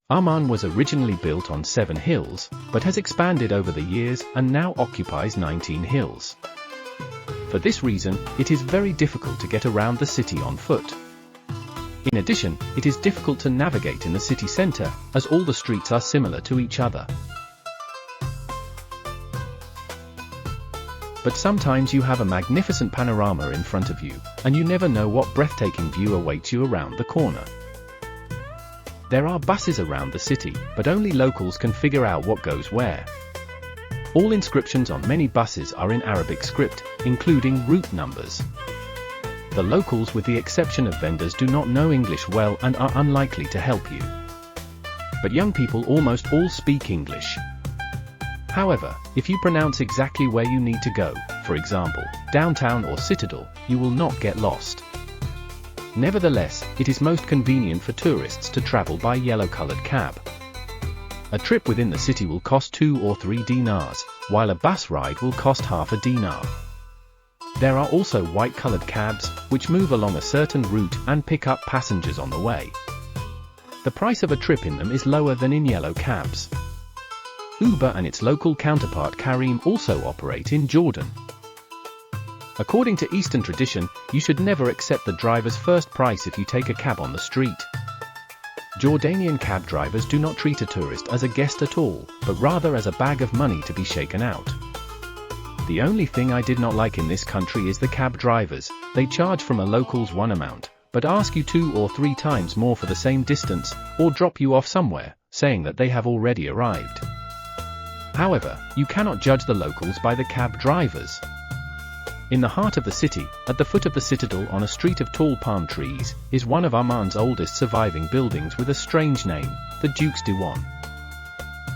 Amman was originally built on 7 hills, but has expanded over the years and now occupies 19 hills. For this reason, it is very difficult to get around the city on foot. In addition, it is difficult to navigate in the city center, as all the streets are similar to each other. But sometimes you have a magnificent panorama in front of you, and you never know what breathtaking view awaits you around the corner. There are buses around the city, but only locals can figure out what goes where. All inscriptions on many buses are in Arabic script, including route numbers. The locals, with the exception of vendors, do not know English well and are unlikely to help you. But young people almost all speak English. However, if you pronounce exactly where you need to go, for example, downtown or Citadel, you will not get lost. Nevertheless, it is most convenient for tourists to travel by yellow-colored cab. A trip within the city will cost 2 or 3 dinars, while a bus ride will cost half a dinar. There are also white-colored cabs, which move along a certain route and pick up passengers on the way. The price of a trip in them is lower than in yellow cabs. Uber and its local counterpart Careem also operate in Jordan. According to Eastern tradition, you should never accept the driver's first price if you take a cab on the street. Jordanian cab drivers do not treat a tourist as a guest at all, but rather as a bag of money to be shaken out. The only thing I did not like in this country is the cab drivers. They charge from a local's one amount, but ask you 2 or 3 times more for the same distance, or drop you off somewhere, saying that they have already arrived. However, you cannot judge the locals by the cab drivers. In the heart of the city, at the foot of the citadel on a street of tall palm trees, is one of Amman's oldest surviving buildings with a strange name, the Duke's Diwan.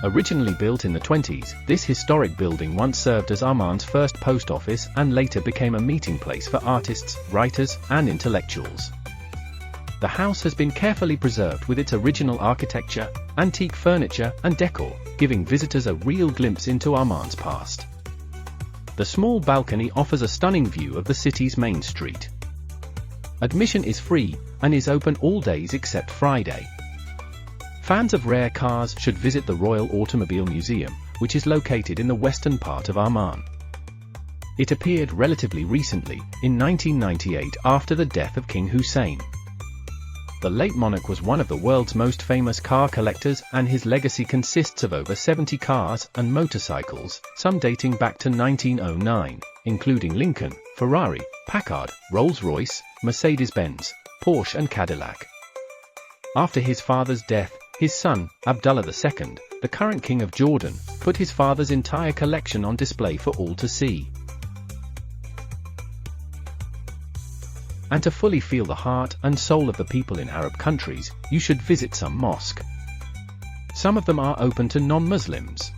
Originally built in the 20s, this historic building once served as Amman's first post office and later became a meeting place for artists, writers, and intellectuals. The house has been carefully preserved with its original architecture, antique furniture, and decor, giving visitors a real glimpse into Amman's past. The small balcony offers a stunning view of the city's main street. Admission is free, and is open all days except Friday. Fans of rare cars should visit the Royal Automobile Museum, which is located in the western part of Amman. It appeared relatively recently, in 1998, after the death of King Hussein. The late monarch was one of the world's most famous car collectors, and his legacy consists of over 70 cars and motorcycles, some dating back to 1909, including Lincoln, Ferrari, Packard, Rolls-Royce, Mercedes-Benz, Porsche and Cadillac. After his father's death, his son, Abdullah II, the current king of Jordan, put his father's entire collection on display for all to see. And to fully feel the heart and soul of the people in Arab countries, you should visit some mosque. Some of them are open to non-Muslims.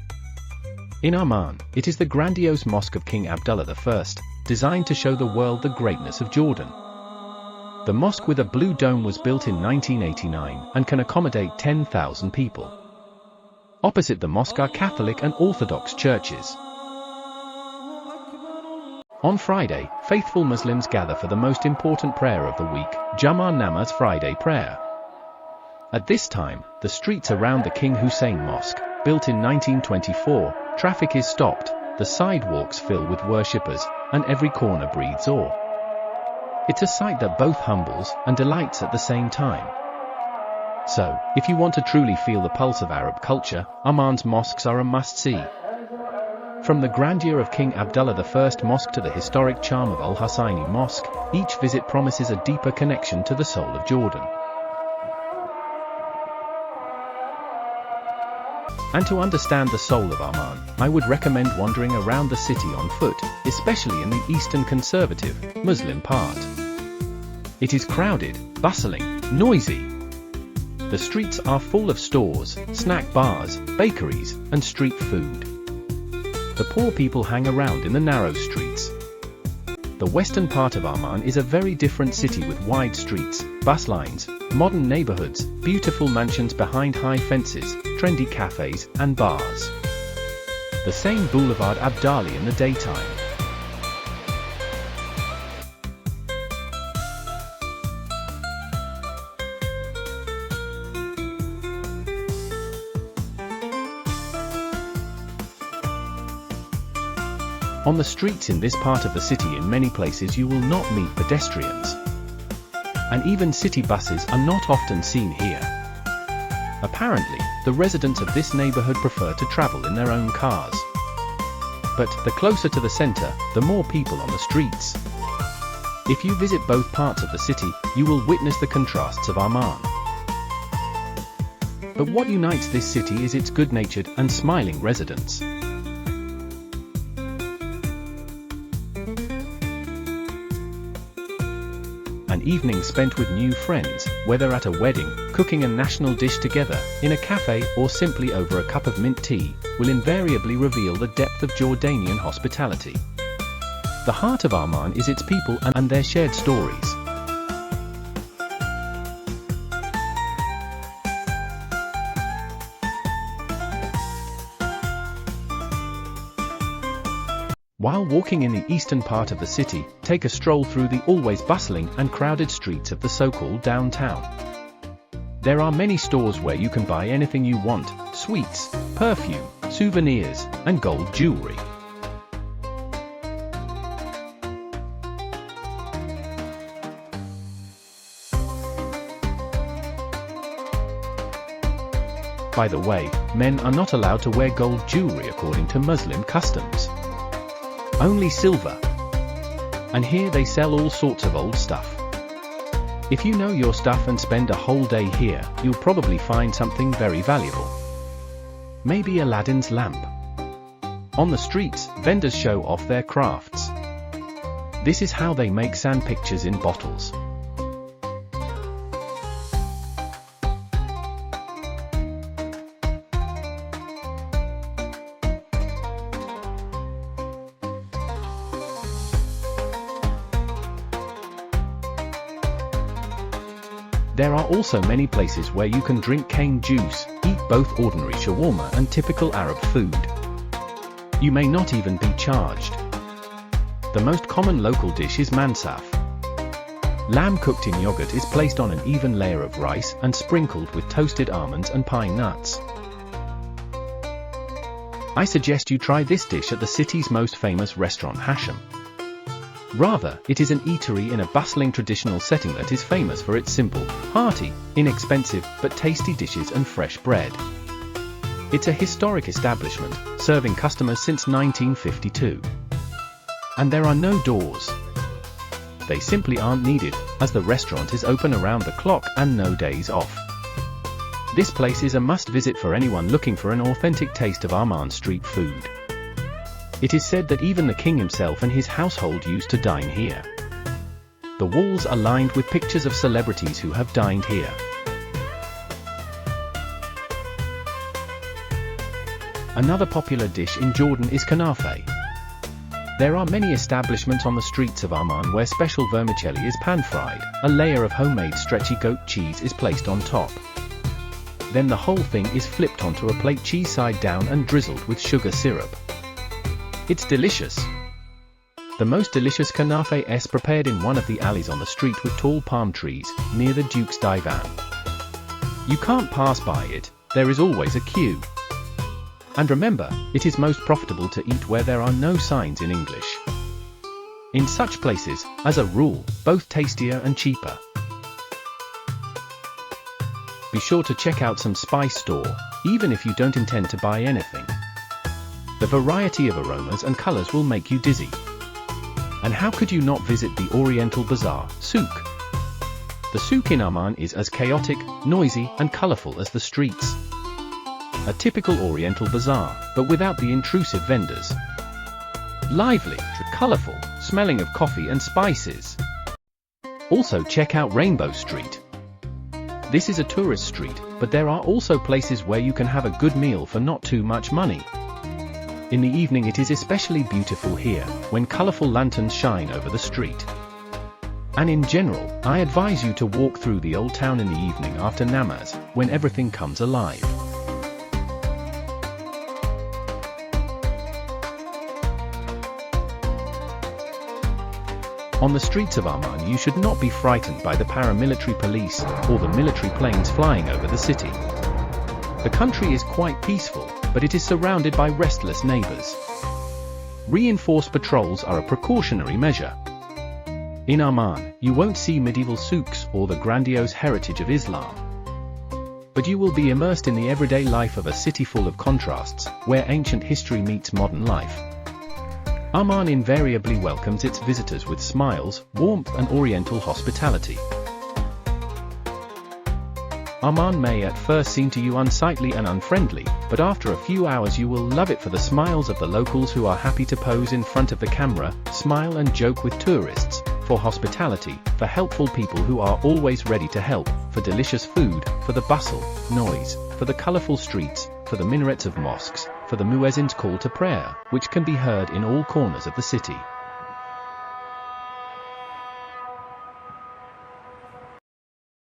In Amman, it is the grandiose mosque of King Abdullah I, designed to show the world the greatness of Jordan. The mosque with a blue dome was built in 1989 and can accommodate 10,000 people. Opposite the mosque are Catholic and Orthodox churches. On Friday, faithful Muslims gather for the most important prayer of the week, Juma Namaz Friday prayer. At this time, the streets around the King Hussein Mosque, built in 1924, traffic is stopped, the sidewalks fill with worshippers, and every corner breathes awe. It's a sight that both humbles and delights at the same time. So, if you want to truly feel the pulse of Arab culture, Amman's mosques are a must-see. From the grandeur of King Abdullah I Mosque to the historic charm of Al-Husayni Mosque, each visit promises a deeper connection to the soul of Jordan. And to understand the soul of Amman, I would recommend wandering around the city on foot, especially in the eastern conservative, Muslim part. It is crowded, bustling, noisy. The streets are full of stores, snack bars, bakeries, and street food. The poor people hang around in the narrow streets. The western part of Amman is a very different city with wide streets, bus lines, modern neighborhoods, beautiful mansions behind high fences, trendy cafes, and bars. The same Boulevard Abdali in the daytime. On the streets in this part of the city, in many places you will not meet pedestrians. And even city buses are not often seen here. Apparently, the residents of this neighborhood prefer to travel in their own cars. But the closer to the center, the more people on the streets. If you visit both parts of the city, you will witness the contrasts of Amman. But what unites this city is its good-natured and smiling residents. An evening spent with new friends, whether at a wedding, cooking a national dish together, in a cafe, or simply over a cup of mint tea, will invariably reveal the depth of Jordanian hospitality. The heart of Amman is its people and their shared stories. While walking in the eastern part of the city, take a stroll through the always bustling and crowded streets of the so-called downtown. There are many stores where you can buy anything you want: sweets, perfume, souvenirs, and gold jewelry. By the way, men are not allowed to wear gold jewelry according to Muslim customs. Only silver. And here they sell all sorts of old stuff. If you know your stuff and spend a whole day here, you'll probably find something very valuable. Maybe Aladdin's lamp. On the streets, vendors show off their crafts. This is how they make sand pictures in bottles. There are also many places where you can drink cane juice, eat both ordinary shawarma and typical Arab food. You may not even be charged. The most common local dish is mansaf. Lamb cooked in yogurt is placed on an even layer of rice and sprinkled with toasted almonds and pine nuts. I suggest you try this dish at the city's most famous restaurant, Hashem. Rather, it is an eatery in a bustling traditional setting that is famous for its simple, hearty, inexpensive, but tasty dishes and fresh bread. It's a historic establishment, serving customers since 1952. And there are no doors. They simply aren't needed, as the restaurant is open around the clock and no days off. This place is a must-visit for anyone looking for an authentic taste of Amman street food. It is said that even the king himself and his household used to dine here. The walls are lined with pictures of celebrities who have dined here. Another popular dish in Jordan is kanafe. There are many establishments on the streets of Amman where special vermicelli is pan-fried, a layer of homemade stretchy goat cheese is placed on top. Then the whole thing is flipped onto a plate cheese side down and drizzled with sugar syrup. It's delicious. The most delicious kanafe is prepared in one of the alleys on the street with tall palm trees, near the Duke's Divan. You can't pass by it, there is always a queue. And remember, it is most profitable to eat where there are no signs in English. In such places, as a rule, both tastier and cheaper. Be sure to check out some spice store, even if you don't intend to buy anything. The variety of aromas and colors will make you dizzy. And how could you not visit the Oriental Bazaar, souk? The souk in Amman is as chaotic, noisy, and colorful as the streets. A typical Oriental bazaar, but without the intrusive vendors. Lively, colorful, smelling of coffee and spices. Also check out Rainbow Street. This is a tourist street, but there are also places where you can have a good meal for not too much money. In the evening it is especially beautiful here, when colorful lanterns shine over the street. And in general, I advise you to walk through the old town in the evening after namaz, when everything comes alive. On the streets of Amman you should not be frightened by the paramilitary police, or the military planes flying over the city. The country is quite peaceful, but it is surrounded by restless neighbors. reinforced patrols are a precautionary measure. In Amman, you won't see medieval souks or the grandiose heritage of Islam. But you will be immersed in the everyday life of a city full of contrasts, where ancient history meets modern life. Amman invariably welcomes its visitors with smiles, warmth and oriental hospitality. Amman may at first seem to you unsightly and unfriendly, but after a few hours you will love it for the smiles of the locals who are happy to pose in front of the camera, smile and joke with tourists, for hospitality, for helpful people who are always ready to help, for delicious food, for the bustle, noise, for the colorful streets, for the minarets of mosques, for the muezzin's call to prayer, which can be heard in all corners of the city.